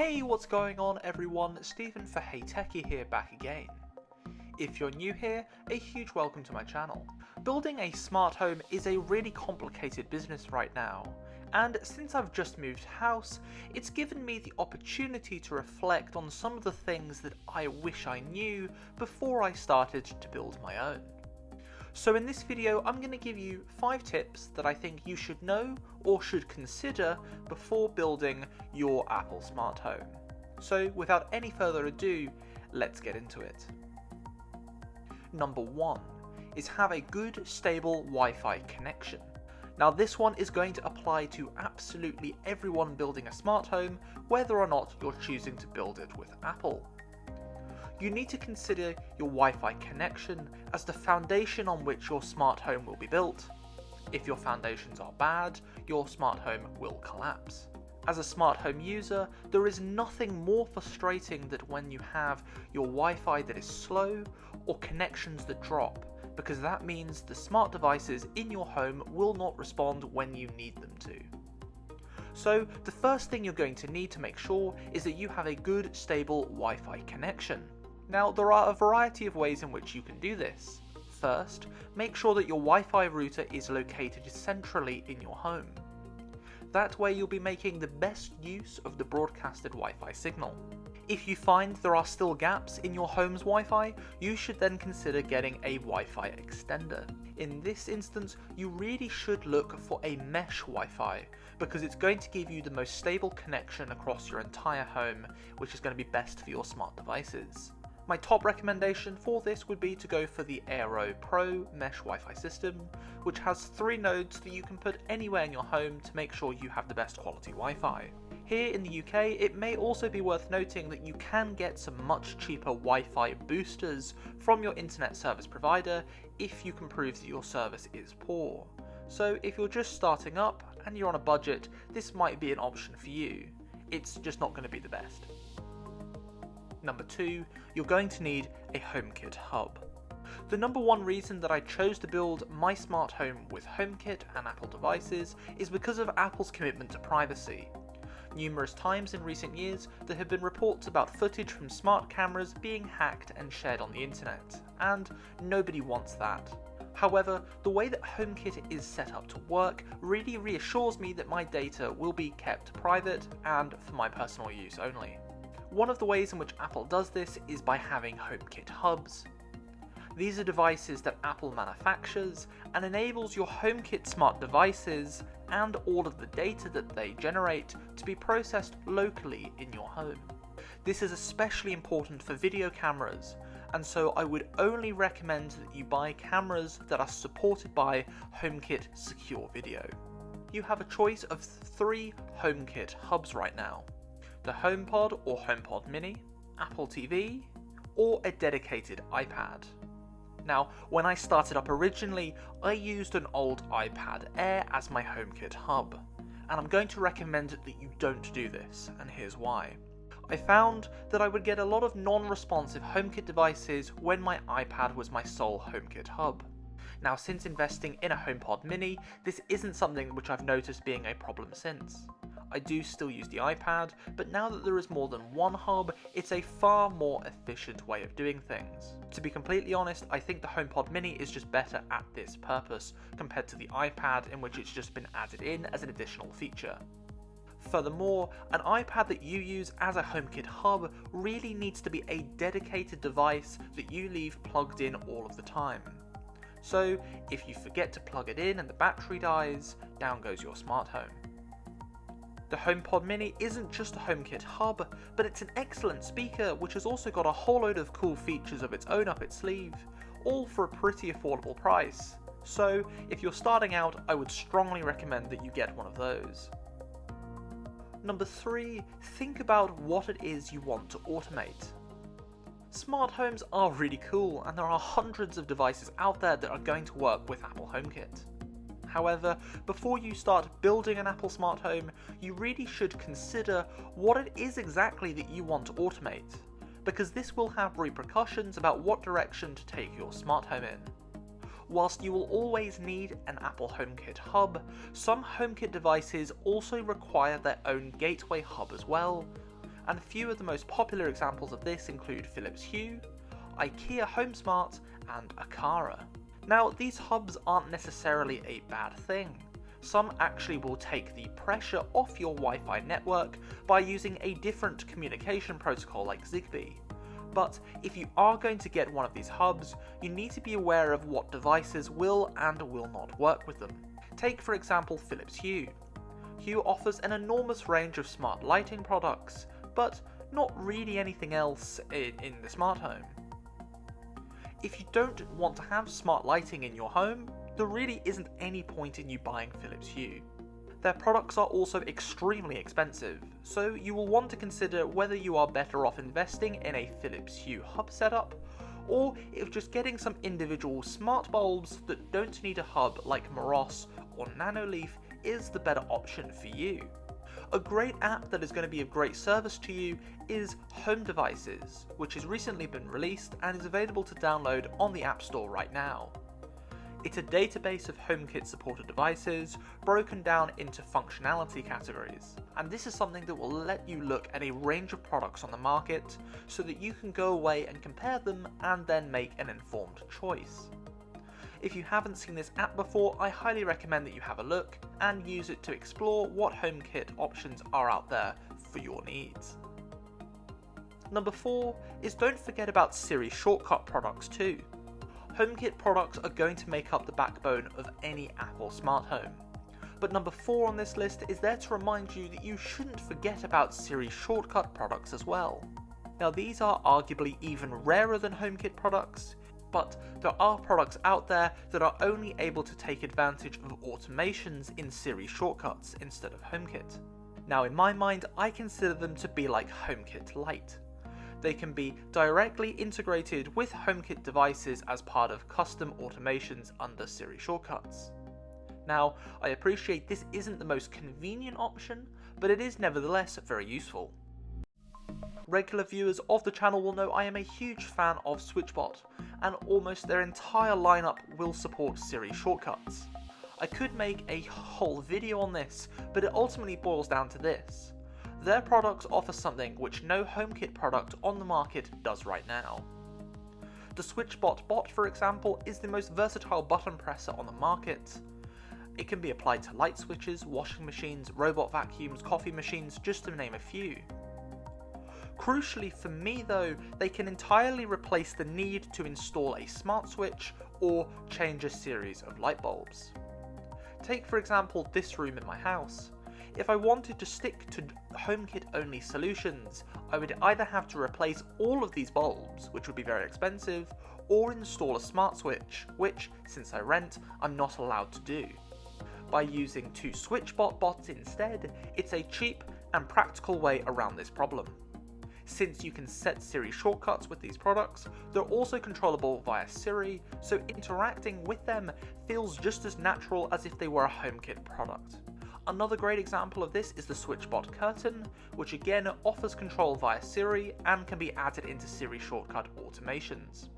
Hey, what's going on everyone? Stephen for HeyTechi here back again. If you're new here, a huge welcome to my channel. Building a smart home is a really complicated business right now, and since I've just moved house, it's given me the opportunity to reflect on some of the things that I wish I knew before I started to build my own. So in this video, I'm going to give you 5 tips that I think you should know or should consider before building your Apple smart home. So without any further ado, let's get into it. Number 1 is have a good, stable Wi-Fi connection. Now this one is going to apply to absolutely everyone building a smart home, whether or not you're choosing to build it with Apple. You need to consider your Wi-Fi connection as the foundation on which your smart home will be built. If your foundations are bad, your smart home will collapse. As a smart home user, there is nothing more frustrating than when you have your Wi-Fi that is slow or connections that drop, because that means the smart devices in your home will not respond when you need them to. So the first thing you're going to need to make sure is that you have a good, stable Wi-Fi connection. Now, there are a variety of ways in which you can do this. First, make sure that your Wi-Fi router is located centrally in your home. That way you'll be making the best use of the broadcasted Wi-Fi signal. If you find there are still gaps in your home's Wi-Fi, you should then consider getting a Wi-Fi extender. In this instance, you really should look for a mesh Wi-Fi, because it's going to give you the most stable connection across your entire home, which is going to be best for your smart devices. My top recommendation for this would be to go for the Aero Pro Mesh Wi-Fi system, which has 3 nodes that you can put anywhere in your home to make sure you have the best quality Wi-Fi. Here in the UK, it may also be worth noting that you can get some much cheaper Wi-Fi boosters from your internet service provider if you can prove that your service is poor. So if you're just starting up and you're on a budget, this might be an option for you. It's just not going to be the best. Number 2, you're going to need a HomeKit Hub. The number 1 reason that I chose to build my smart home with HomeKit and Apple devices is because of Apple's commitment to privacy. Numerous times in recent years, there have been reports about footage from smart cameras being hacked and shared on the internet, and nobody wants that. However, the way that HomeKit is set up to work really reassures me that my data will be kept private and for my personal use only. One of the ways in which Apple does this is by having HomeKit Hubs. These are devices that Apple manufactures and enables your HomeKit smart devices and all of the data that they generate to be processed locally in your home. This is especially important for video cameras, and so I would only recommend that you buy cameras that are supported by HomeKit Secure Video. You have a choice of 3 HomeKit Hubs right now: the HomePod or HomePod Mini, Apple TV, or a dedicated iPad. Now, when I started up originally, I used an old iPad Air as my HomeKit hub, and I'm going to recommend that you don't do this, and here's why. I found that I would get a lot of non-responsive HomeKit devices when my iPad was my sole HomeKit hub. Now, since investing in a HomePod Mini, this isn't something which I've noticed being a problem since. I do still use the iPad, but now that there is more than one hub, it's a far more efficient way of doing things. To be completely honest, I think the HomePod Mini is just better at this purpose, compared to the iPad, in which it's just been added in as an additional feature. Furthermore, an iPad that you use as a HomeKit hub really needs to be a dedicated device that you leave plugged in all of the time. So, if you forget to plug it in and the battery dies, down goes your smart home. The HomePod Mini isn't just a HomeKit hub, but it's an excellent speaker which has also got a whole load of cool features of its own up its sleeve, all for a pretty affordable price. So, if you're starting out, I would strongly recommend that you get one of those. Number 3, think about what it is you want to automate. Smart homes are really cool, and there are hundreds of devices out there that are going to work with Apple HomeKit. However, before you start building an Apple smart home, you really should consider what it is exactly that you want to automate, because this will have repercussions about what direction to take your smart home in. Whilst you will always need an Apple HomeKit hub, some HomeKit devices also require their own gateway hub as well, and a few of the most popular examples of this include Philips Hue, IKEA HomeSmart, and Aqara. Now, these hubs aren't necessarily a bad thing. Some actually will take the pressure off your Wi-Fi network by using a different communication protocol like Zigbee. But if you are going to get one of these hubs, you need to be aware of what devices will and will not work with them. Take for example Philips Hue. Hue offers an enormous range of smart lighting products, but not really anything else in the smart home. If you don't want to have smart lighting in your home, there really isn't any point in you buying Philips Hue. Their products are also extremely expensive, so you will want to consider whether you are better off investing in a Philips Hue hub setup, or if just getting some individual smart bulbs that don't need a hub like Moros or Nanoleaf is the better option for you. A great app that is going to be of great service to you is Home Devices, which has recently been released and is available to download on the App Store right now. It's a database of HomeKit supported devices broken down into functionality categories, and this is something that will let you look at a range of products on the market so that you can go away and compare them and then make an informed choice. If you haven't seen this app before, I highly recommend that you have a look and use it to explore what HomeKit options are out there for your needs. Number 4 is don't forget about Siri shortcut products too. HomeKit products are going to make up the backbone of any Apple smart home. But number 4 on this list is there to remind you that you shouldn't forget about Siri shortcut products as well. Now, these are arguably even rarer than HomeKit products, but there are products out there that are only able to take advantage of automations in Siri shortcuts instead of HomeKit. Now, in my mind, I consider them to be like HomeKit Lite. They can be directly integrated with HomeKit devices as part of custom automations under Siri shortcuts. Now, I appreciate this isn't the most convenient option, but it is nevertheless very useful. Regular viewers of the channel will know I am a huge fan of SwitchBot, and almost their entire lineup will support Siri shortcuts. I could make a whole video on this, but it ultimately boils down to this. Their products offer something which no HomeKit product on the market does right now. The SwitchBot bot, for example, is the most versatile button presser on the market. It can be applied to light switches, washing machines, robot vacuums, coffee machines, just to name a few. Crucially for me though, they can entirely replace the need to install a smart switch or change a series of light bulbs. Take for example this room in my house. If I wanted to stick to HomeKit only solutions, I would either have to replace all of these bulbs, which would be very expensive, or install a smart switch, which, since I rent, I'm not allowed to do. By using 2 SwitchBot bots instead, it's a cheap and practical way around this problem. Since you can set Siri shortcuts with these products, they're also controllable via Siri, so interacting with them feels just as natural as if they were a HomeKit product. Another great example of this is the SwitchBot curtain, which again offers control via Siri and can be added into Siri shortcut automations.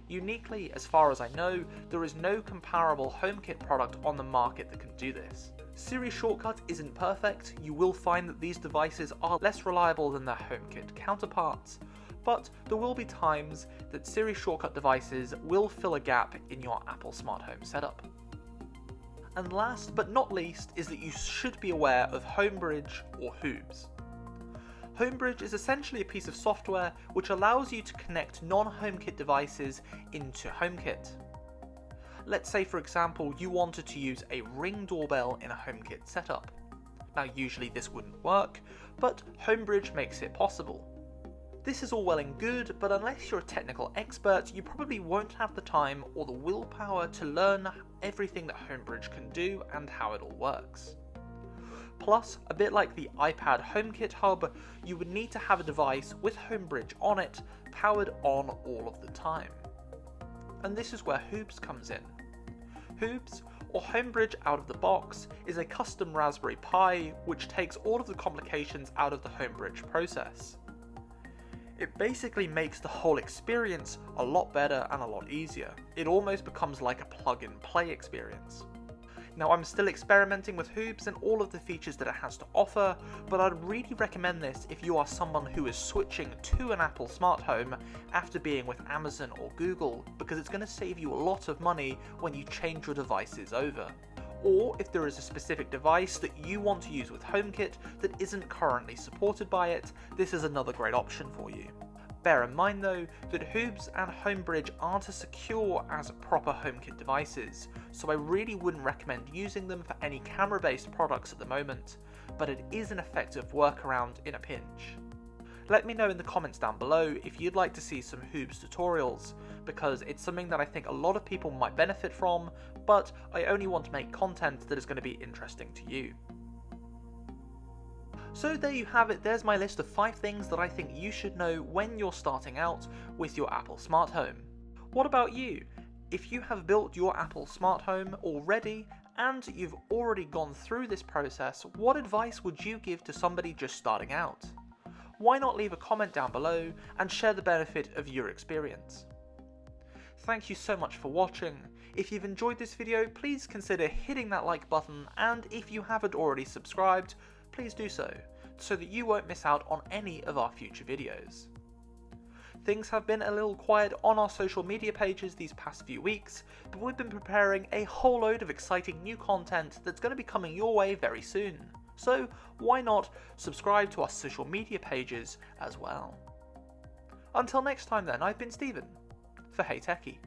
Uniquely, as far as I know, there is no comparable HomeKit product on the market that can do this. Siri shortcut isn't perfect, you will find that these devices are less reliable than their HomeKit counterparts, but there will be times that Siri shortcut devices will fill a gap in your Apple smart home setup. And last but not least is that you should be aware of HomeBridge or HOOBS. HomeBridge is essentially a piece of software which allows you to connect non-HomeKit devices into HomeKit. Let's say for example you wanted to use a Ring doorbell in a HomeKit setup. Now usually this wouldn't work, but HomeBridge makes it possible. This is all well and good, but unless you're a technical expert, you probably won't have the time or the willpower to learn everything that HomeBridge can do and how it all works. Plus, a bit like the iPad HomeKit Hub, you would need to have a device with HomeBridge on it, powered on all of the time. And this is where HOOBS comes in. HOOBS, or HomeBridge out of the box, is a custom Raspberry Pi which takes all of the complications out of the HomeBridge process. It basically makes the whole experience a lot better and a lot easier. It almost becomes like a plug-and-play experience. Now, I'm still experimenting with HOOBS and all of the features that it has to offer, but I'd really recommend this if you are someone who is switching to an Apple smart home after being with Amazon or Google, because it's going to save you a lot of money when you change your devices over. Or if there is a specific device that you want to use with HomeKit that isn't currently supported by it, this is another great option for you. Bear in mind though that HOOBS and HomeBridge aren't as secure as proper HomeKit devices, so I really wouldn't recommend using them for any camera-based products at the moment, but it is an effective workaround in a pinch. Let me know in the comments down below if you'd like to see some HOOBS tutorials, because it's something that I think a lot of people might benefit from, but I only want to make content that is going to be interesting to you. So there you have it, there's my list of 5 things that I think you should know when you're starting out with your Apple smart home. What about you? If you have built your Apple smart home already and you've already gone through this process, what advice would you give to somebody just starting out? Why not leave a comment down below and share the benefit of your experience? Thank you so much for watching. If you've enjoyed this video, please consider hitting that like button, and if you haven't already subscribed, please do so that you won't miss out on any of our future videos. Things have been a little quiet on our social media pages these past few weeks, but we've been preparing a whole load of exciting new content that's going to be coming your way very soon. So why not subscribe to our social media pages as well? Until next time then, I've been Stephen for HeyTechi.